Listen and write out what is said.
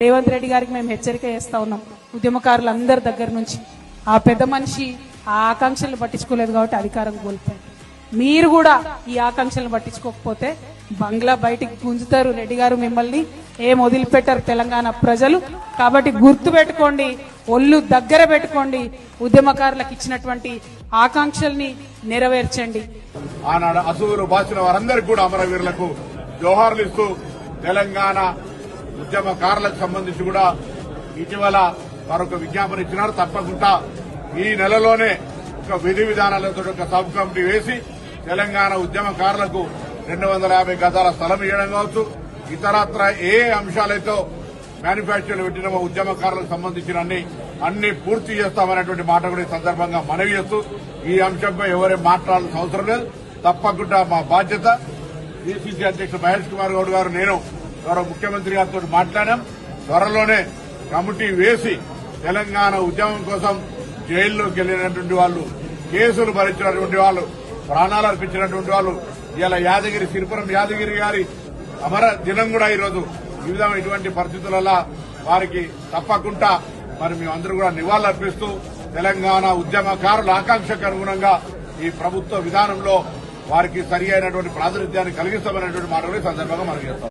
రేవంత్ రెడ్డి గారికి మేము హెచ్చరిక చేస్తా ఉన్నాం. ఉద్యమకారులందరి దగ్గర నుంచి ఆ పెద్ద మనిషి ఆ ఆకాంక్షలను పట్టించుకోలేదు కాబట్టి అధికారం కోల్పోయారు. మీరు కూడా ఈ ఆకాంక్షలను పట్టించుకోకపోతే బంగ్లా బయటికి గుంజుతారు. రెడ్డి గారు మిమ్మల్ని ఏం వదిలిపెట్టారు తెలంగాణ ప్రజలు. కాబట్టి గుర్తు పెట్టుకోండి, ఒళ్ళు దగ్గర పెట్టుకోండి, ఉద్యమకారులకు ఇచ్చినటువంటి ఆకాంక్షల్ని నెరవేర్చండి. ఆనాడు అసూరు బాసిన వారందరికీ కూడా అమరవీరులకు జోహార్లు ఇస్తూ తెలంగాణ ఉద్యమకారులకు సంబంధించి కూడా ఇటీవల మరొక విజ్ఞాపన ఇచ్చినారు. తప్పకుండా ఈ నెలలోనే ఒక విధి విధానాలతో ఒక సబ్ కమిటీ వేసి తెలంగాణ ఉద్యమకారులకు 250 గజాల స్థలం ఇవ్వడం కావచ్చు, ఇతరత్ర ఏ అంశాలైతే మ్యానుఫ్యాక్చర్లు పెట్టిన ఉద్యమకారులకు సంబంధించిన అన్ని పూర్తి చేస్తామనేటువంటి మాట కూడా ఈ సందర్భంగా మనవి చేస్తూ ఈ అంశంపై ఎవరేం మాట్లాడాల్సిన అవసరం లేదు. తప్పకుండా మా బాధ్యత. పిసిసి అధ్యక్షుడు మహేష్ కుమార్ గౌడ్ గారు, నేను గౌరవ ముఖ్యమంత్రి గారితో మాట్లాడాం. త్వరలోనే కమిటీ వేసి తెలంగాణ ఉద్యమం కోసం జైల్లోకి వెళ్లినటువంటి వాళ్ళు, కేసులు భరించినటువంటి వాళ్ళు, ప్రాణాలు అర్పించినటువంటి వాళ్ళు, ఇలా యాదగిరి సిరిపురం యాదగిరి గారి అమర దినం కూడా ఈరోజు ఈ విధంగా ఇటువంటి పరిస్థితులలో వారికి తప్పకుండా మరి మేమందరూ కూడా నివాళులర్పిస్తూ తెలంగాణ ఉద్యమకారుల ఆకాంక్షకు అనుగుణంగా ఈ ప్రభుత్వ విధానంలో వారికి సరి అయినటువంటి ప్రాతినిధ్యాన్ని కలిగిస్తామనేటువంటి మాట కూడా ఈ సందర్భంగా మనం చేస్తాం.